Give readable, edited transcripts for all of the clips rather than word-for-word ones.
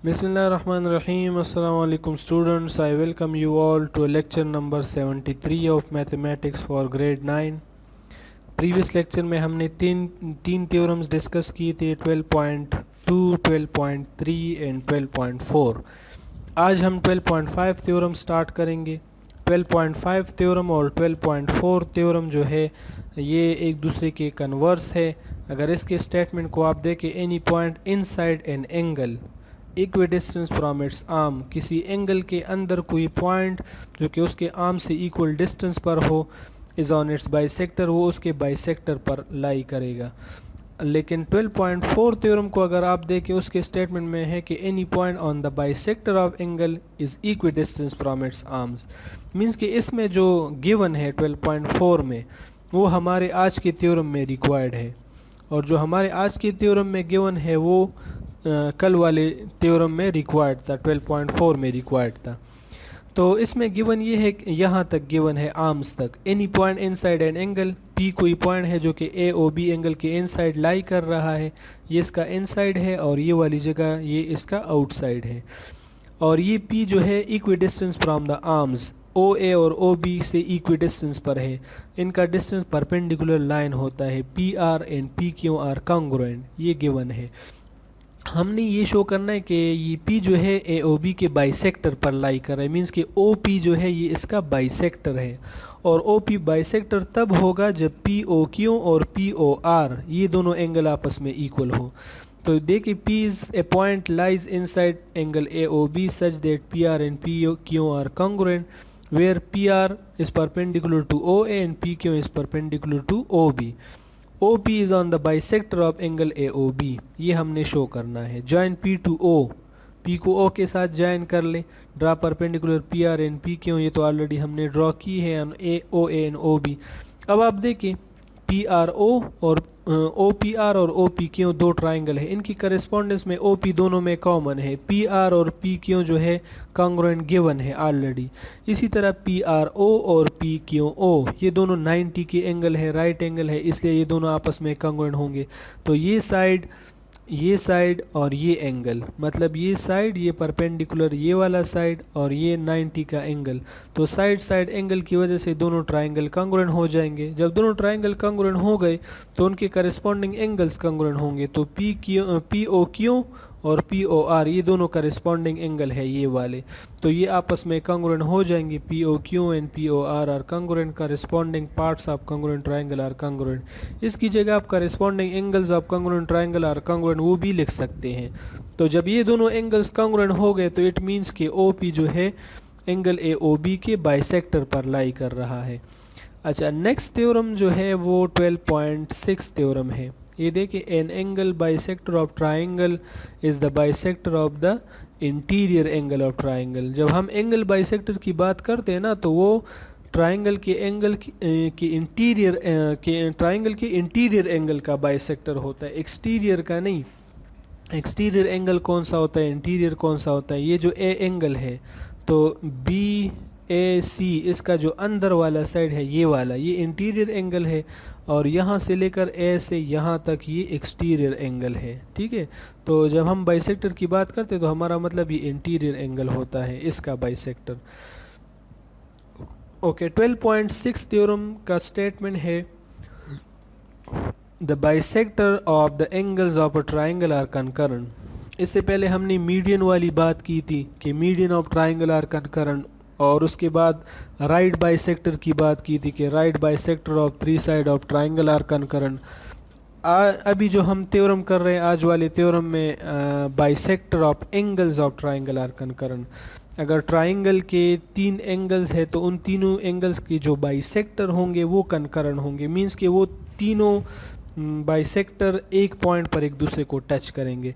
Bismillahirrahmanirrahim. Assalamu alaikum students. I welcome you all to lecture number 73 of mathematics for grade 9. Previous lecture में हमने तीन theorems discuss किए थे 12.2, 12.3 and 12.4. आज हम 12.5 थ्योरम स्टार्ट करेंगे. 12.5 थ्योरम और 12.4 थ्योरम जो है ये एक दूसरे के कन्वर्स है. अगर इसके स्टेटमेंट को आप देखें, any point inside an angle equidistance from it's arm, किसी एंगल के अंदर कोई पॉइंट जो कि उसके आर्म से इक्वल डिस्टेंस पर हो, इज़ ऑन इट्स बाइसेक्टर, वो उसके बाइसेक्टर पर लाई करेगा. लेकिन 12.4 थ्योरम को अगर आप देखें, उसके स्टेटमेंट में है कि any point on the bisector of angle is equidistance from its arms. Means कि इसमें जो गिवन है 12.4 में, वो हमारे आज के थ्योरम में रिक्वायर्ड है, और जो हमारे आज के थ्योरम में गिवन है वो कल वाले थ्योरम में रिक्वायर्ड था, 12.4 में रिक्वायर्ड था. तो इसमें गिवन ये है कि यहाँ तक गिवन है आर्म्स तक. Any point inside an angle, P कोई पॉइंट है जो कि ए ओ बी एंगल के इनसाइड लाई कर रहा है, ये इसका इनसाइड है और ये वाली जगह ये इसका आउटसाइड है. और ये पी जो है equidistance from the arms, O A और ओ बी से इक्वी डिस्टेंस पर है. इनका डिस्टेंस परपेंडिकुलर लाइन होता है. P R and P Q are congruent, ये गिवन है. हमने ये शो करना है कि ये P जो है ए ओ बी के बाइसेक्टर पर लाई कर रहा है. मीन्स कि ओ पी जो है ये इसका बाइसेक्टर है, और ओ पी बाइसेक्टर तब होगा जब पी ओ क्यू और पी ओ आर ये दोनों एंगल आपस में इक्वल हो. तो देखिए, P is a point lies inside angle A O B such that P R and P Q are congruent, where P R is perpendicular to O A and P Q is perpendicular to O B. OP is on the bisector of angle AOB, ये हमने show करना है. Join P to O, P को O के साथ join कर ले. Draw perpendicular PR and PQ, ये तो ऑलरेडी हमने ड्रॉ की है ऑन OA एंड OB. अब आप देखिए, PRO और OPR और OPQ दो ट्राइंगल है, इनकी करेस्पॉन्डेंस में OP दोनों में कॉमन है. PR और PQ जो है कॉन्ग्रुएंट गिवन है ऑलरेडी. इसी तरह PRO और PQO ये दोनों 90 के एंगल है, राइट एंगल है, इसलिए ये दोनों आपस में कॉन्ग्रुएंट होंगे. तो ये साइड और ये एंगल, मतलब ये साइड, ये परपेंडिकुलर ये वाला साइड और ये 90 का एंगल, तो साइड एंगल की वजह से दोनों ट्राइंगल कॉन्ग्रुएंट हो जाएंगे. जब दोनों ट्राइंगल कॉन्ग्रुएंट हो गए तो उनके करस्पॉन्डिंग एंगल्स कॉन्ग्रुएंट होंगे. तो पी ओ क्यू और पी ओ आर ये दोनों करस्पॉन्डिंग एंगल है ये वाले, तो ये आपस में कॉन्ग्रुएंट हो जाएंगे. P O Q and P O R congruent, corresponding parts of congruent triangle are congruent. इसकी जगह आप corresponding angles of congruent triangle are congruent वो भी लिख सकते हैं. तो जब ये दोनों एंगल्स कॉन्ग्रुएंट हो गए तो इट मीन्स कि ओ पी जो है एंगल ए ओ बी के बाइसेक्टर पर लाई कर रहा है. अच्छा, नेक्स्ट थ्योरम जो है वो 12.6 थ्योरम है. ये देखिए, an angle bisector of triangle is the bisector of the interior angle of triangle. जब हम एंगल बाइसेक्टर की बात करते हैं ना, तो वो ट्राइंगल के एंगल की इंटीरियर के ट्राइंगल के इंटीरियर एंगल का बाइसेक्टर होता है, एक्सटीरियर का नहीं. एक्सटीरियर एंगल कौन सा होता है, इंटीरियर कौन सा होता है? ये जो ए एंगल है, तो बी ए सी, इसका जो अंदर वाला साइड है ये वाला, ये इंटीरियर एंगल है, और यहाँ से लेकर ए से यहाँ तक ये एक्सटीरियर एंगल है. ठीक है, तो जब हम बाइसेक्टर की बात करते हैं तो हमारा मतलब ये इंटीरियर एंगल होता है इसका बाइसेक्टर. ओके, 12.6 थ्योरम का स्टेटमेंट है, the bisector of the angles of a triangle are concurrent. इससे पहले हमने मीडियन वाली बात की थी कि median of triangle are concurrent, और उसके बाद राइट बाइसेक्टर की बात की थी कि right bisector of three side of triangle are concurrent. अभी जो हम थ्योरम कर रहे हैं आज वाले थ्योरम में, bisector of angles of triangle are concurrent. अगर ट्राइंगल के तीन एंगल्स है तो उन तीनों एंगल्स की जो बाइसेक्टर होंगे वो कंकरेंट होंगे. मीन्स कि वो तीनों बाइसेक्टर एक पॉइंट पर एक दूसरे को टच करेंगे.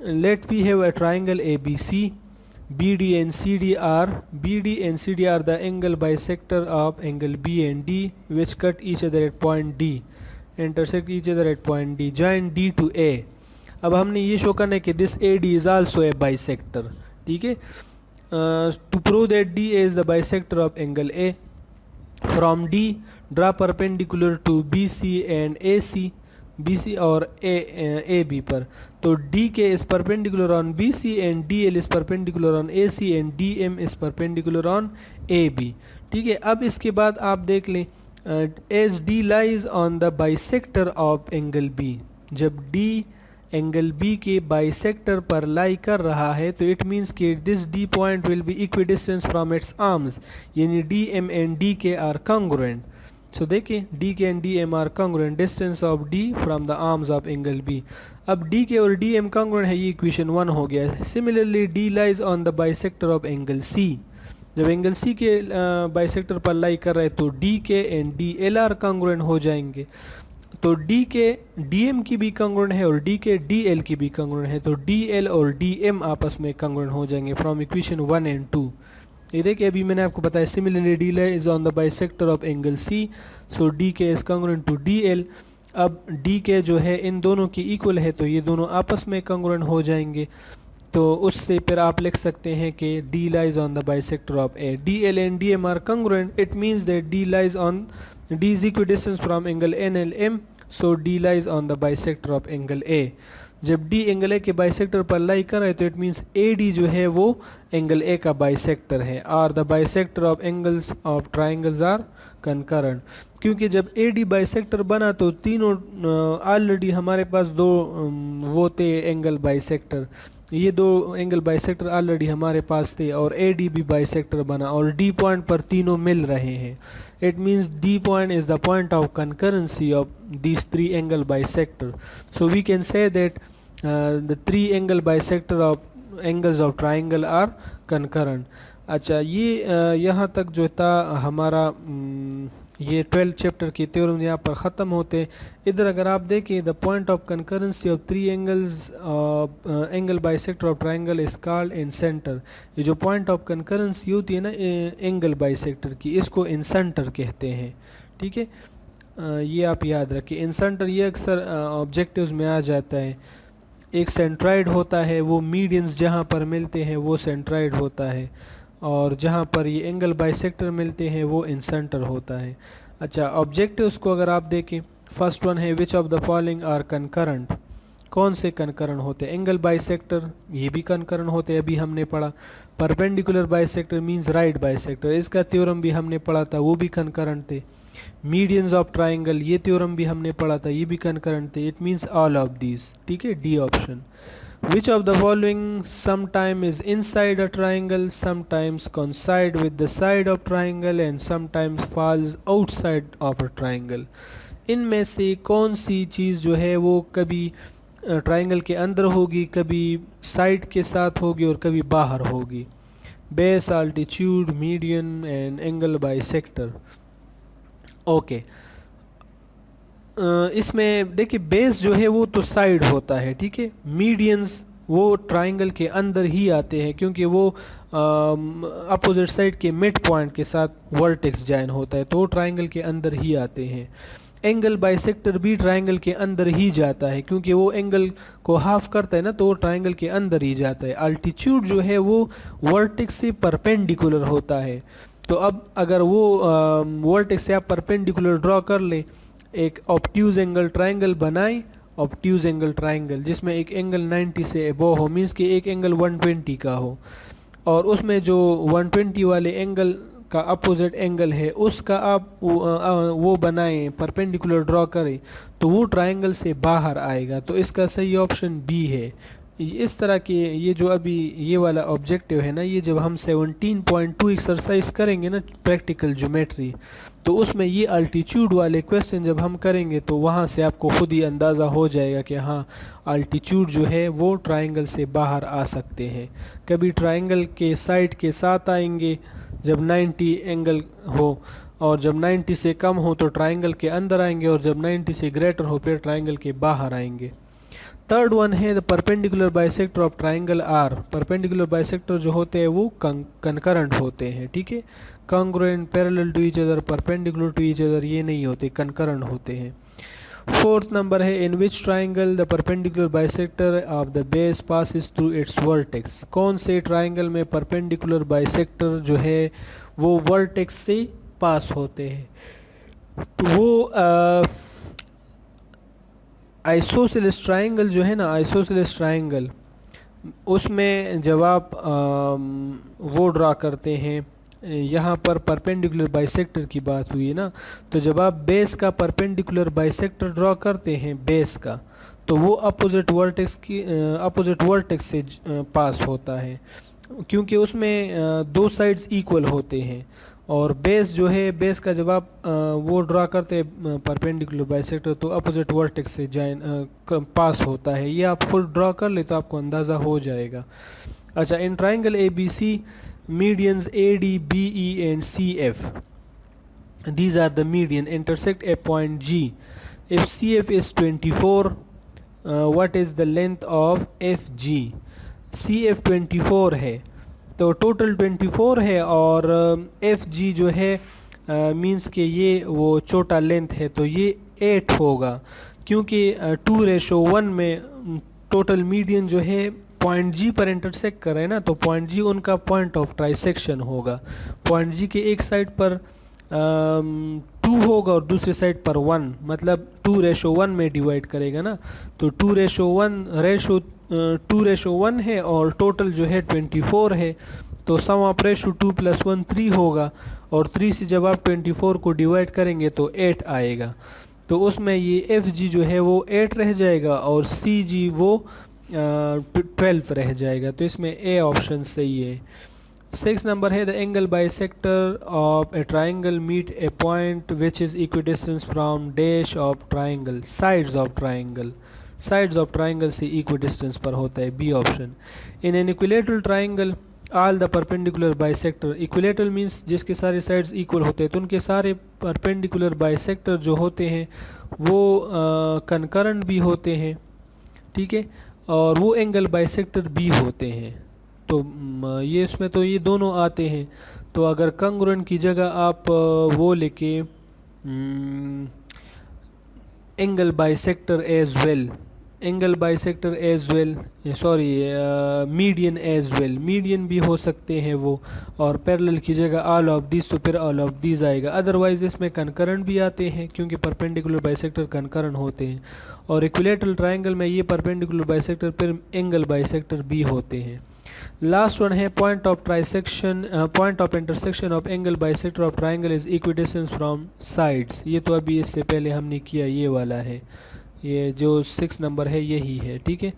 Let we have a triangle A B C, BD and CD are the angle bisector of angle B and D which cut each other at point D, intersect each other at point D. Join D to A. अब हमने ये show करना है कि this AD is also a bisector. ठीक है, to prove that D is the bisector of angle A, from D draw perpendicular to BC and AC. BC और AB पर। तो DK is perpendicular on BC and DL is perpendicular on AC and DM is perpendicular on AB। ठीक है, अब इसके बाद आप देख लें as D lies on the bisector of angle B, जब D एंगल B के बाइसेक्टर पर लाई कर रहा है तो इट मीन्स कि this D point will be equidistance from its arms, यानी DM and DK are congruent. So देखिए DK and DM are congruent, distance of D from the arms of angle B। अब DK और DM congruent है, ये equation 1 हो गया है। Similarly D lies on the bisector of angle C, जब angle C के बाइसेक्टर पर लाई कर रहे हैं तो DK and DL are congruent हो जाएंगे। तो DK DM की भी कॉन्ग्रुएंट है और DK DL की भी कॉन्ग्रुएंट है, तो DL और DM आपस में कॉन्ग्रुएंट हो जाएंगे फ्रॉम इक्वेशन 1 एंड 2। ये देखिए अभी मैंने आपको बताया similarly DL is on the bisector of angle C, so DK is congruent to DL। अब DK जो है इन दोनों की इक्वल है तो ये दोनों आपस में कॉन्ग्रुएंट हो जाएंगे, तो उससे फिर आप लिख सकते हैं कि D lies on the bisector of A। DL and DM are congruent, it means that D is equidistant from angle N and M, so D lies on the bisector of angle A। जब D angle A के bisector पर lie कर रहा है तो it means AD जो है वो एंगल A का बाइसेक्टर है, और the bisector of angles of triangles are concurrent. क्योंकि जब AD बाइसेक्टर बना तो तीनों ऑलरेडी हमारे पास दो वो थे एंगल बाइसेक्टर, ये दो एंगल बाइसेक्टर ऑलरेडी हमारे पास थे और AD भी बाइसेक्टर बना और D पॉइंट पर तीनों मिल रहे हैं। It means D point is the point of concurrency of these three angle bisector, so we can say that the three angle bisector of angles of triangle are concurrent। अच्छा, ये यहाँ तक जो था हमारा ये 12 चैप्टर के थ्योरम यहाँ पर ख़त्म होते हैं। इधर अगर आप देखें the point of concurrency of three angles angle bisector of triangle is called in centre. ये जो पॉइंट ऑफ कंकरेंसी होती है ना एंगल बाइसेक्टर की, इसको इन सेंटर कहते हैं। ठीक है, ये आप याद रखिए। इन सेंटर ये अक्सर ऑब्जेक्टिव्स में आ जाता है। एक सेंट्राइड होता है, वो मीडियंस जहाँ पर मिलते हैं वो सेंट्राइड होता है, और जहाँ पर ये एंगल बाइसेक्टर मिलते हैं वो इन सेंटर होता है। अच्छा, ऑब्जेक्टिव्स को अगर आप देखें, फर्स्ट वन है which of the following are concurrent. कौन से कंकरेंट होते हैं? एंगल बाइसेक्टर, ये भी कंकरेंट होते हैं, अभी हमने पढ़ा। Perpendicular bisector means right bisector, इसका थ्योरम भी हमने पढ़ा था, वो भी कंकरेंट थे। मीडियंस ऑफ ट्राइंगल, ये थ्योरम भी हमने पढ़ा था, ये भी कंकरेंट थे। It means all of these. ठीक है, D option. Which of the following sometime is inside a triangle, sometimes coincide with the side of triangle and sometimes falls outside of a triangle। इनमें से कौन सी चीज़ जो है वो कभी ट्राइंगल के अंदर होगी, कभी साइड के साथ होगी और कभी बाहर होगी? Base, altitude, median and angle bisector. Okay, इसमें देखिए बेस जो है वो तो साइड होता है, ठीक है। मीडियंस वो ट्राइंगल के अंदर ही आते हैं क्योंकि वो अपोजिट साइड के मिड पॉइंट के साथ वर्टेक्स ज्वाइन होता है, तो वो ट्राइंगल के अंदर ही आते हैं। एंगल बाइसेक्टर भी ट्राइंगल के अंदर ही जाता है क्योंकि वो एंगल को हाफ करता है ना, तो वो ट्राइंगल के अंदर ही जाता है। अल्टीट्यूड जो है वो वर्टेक्स से परपेंडिकुलर होता है, तो अब अगर वो वर्टेक्स से आप परपेंडिकुलर ड्रॉ कर ले, एक ऑब्ट्यूज एंगल ट्राइंगल बनाए, ऑब्ट्यूज एंगल ट्राइंगल जिसमें एक एंगल 90 से अबव हो, मीन्स कि एक एंगल 120 का हो, और उसमें जो 120 वाले एंगल का अपोजिट एंगल है उसका आप वो बनाएं, परपेंडिकुलर ड्रॉ करें, तो वो ट्राइंगल से बाहर आएगा। तो इसका सही ऑप्शन बी है। इस तरह के ये जो अभी ये वाला ऑब्जेक्टिव है ना, ये जब हम 17.2 एक्सरसाइज करेंगे ना प्रैक्टिकल ज्योमेट्री, तो उसमें ये अल्टीट्यूड वाले क्वेश्चन जब हम करेंगे तो वहाँ से आपको खुद ही अंदाज़ा हो जाएगा कि हाँ अल्टीट्यूड जो है वो ट्राइंगल से बाहर आ सकते हैं। कभी ट्राइंगल के साइड के साथ आएंगे जब 90 एंगल हो, और जब 90 से कम हो तो ट्राइंगल के अंदर आएंगे, और जब 90 से ग्रेटर हो फिर ट्राइंगल के बाहर आएंगे। थर्ड वन है the perpendicular bisector of triangle R. Perpendicular bisector जो होते हैं वो कंकरेंट होते हैं, ठीक है। Congruent, parallel to each other, perpendicular to each other ये नहीं होते, कंकरेंट होते हैं। फोर्थ नंबर है in which triangle the perpendicular bisector of the base passes through its vertex. कौन से ट्राइंगल में परपेंडिकुलर बाइसेक्टर जो है वो वर्टेक्स से पास होते हैं? तो वो आइसोसेलेस ट्राइंगल जो है ना, आइसोसेलेस ट्राइंगल, उसमें जब आप वो ड्रा करते हैं, यहाँ पर परपेंडिकुलर बाइसेक्टर की बात हुई है ना, तो जब आप बेस का परपेंडिकुलर बाइसेक्टर ड्रा करते हैं बेस का, तो वो अपोजिट वर्टेक्स से पास होता है, क्योंकि उसमें दो साइड्स इक्वल होते हैं। और बेस जो है, बेस का जब आप वो ड्रा करते हैं परपेंडिकुलर बाइसेक्टर, तो अपोजिट वर्टेक्स से पास होता है। ये आप खुद ड्रा कर ले तो आपको अंदाज़ा हो जाएगा। अच्छा, in triangle A B C medians AD, BE and CF, these are the median, intersect a point G. If CF is 24, what is the length of FG? CF 24 है तो टोटल 24 है, और FG जो है मींस के ये वो छोटा लेंथ है, तो ये 8 होगा, क्योंकि 2:1 में टोटल मीडियन जो है पॉइंट जी पर इंटरसेक्ट कर रहे हैं ना, तो पॉइंट जी उनका पॉइंट ऑफ ट्राइसेक्शन होगा। पॉइंट जी के एक साइड पर 2 होगा और दूसरे साइड पर 1, मतलब 2:1 में डिवाइड करेगा ना, तो 2:1 है, और टोटल जो है 24 है, तो सम ऑफ रेशो 2 + 1 3 होगा, और 3 से जब आप 24 को डिवाइड करेंगे तो 8 आएगा, तो उसमें ये एफ जी जो है वो 8 रह जाएगा और सी जी वो 12 रह जाएगा, तो इसमें ए ऑप्शन सही है। 6 नंबर है the angle bisector of a triangle meet a point which is equidistance from dash of triangle, sides of triangle, sides of triangle से इक्विडिस्टेंस पर होता है, B option. In an equilateral triangle all the perpendicular bisector, equilateral means जिसके सारे sides equal होते हैं, तो उनके सारे परपेंडिकुलर बाइसेक्टर जो होते हैं वो कंकरेंट भी होते हैं, ठीक है, और वो एंगल बाइसेक्टर भी होते हैं। तो ये इसमें तो ये दोनों आते हैं, तो अगर कंग्रुएंट की जगह आप वो लेके angle bisector as well, angle bisector as well, sorry median as well, median भी हो सकते हैं वो, और पैरेलल की जगह ऑल ऑफ दिस, तो फिर ऑल ऑफ दिस आएगा। अदरवाइज इसमें कंकरेंट भी आते हैं क्योंकि परपेंडिकुलर बाइसेक्टर कंकरेंट होते हैं, और इक्विलेटरल ट्राइंगल में ये परपेंडिकुलर बाइसेक्टर फिर एंगल बाइसेक्टर भी होते हैं। लास्ट वन है point of trisection, point of intersection of angle bisector of triangle is equidistance from sides, ये तो अभी इससे पहले हमने किया, ये वाला है, ये जो 6 नंबर है यही है, ठीक है।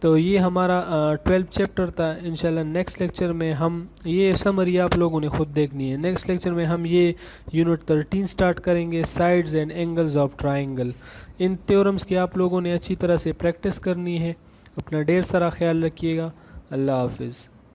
तो ये हमारा 12th चैप्टर था। इंशाल्लाह नेक्स्ट लेक्चर में हम ये समरी आप लोगों ने खुद देखनी है, नेक्स्ट लेक्चर में हम ये यूनिट 13 स्टार्ट करेंगे, sides and angles of triangle. In theorems की आप लोगों ने अच्छी तरह से प्रैक्टिस करनी है। अपना ढेर सारा ख्याल रखिएगा। अल्लाह हाफिज़।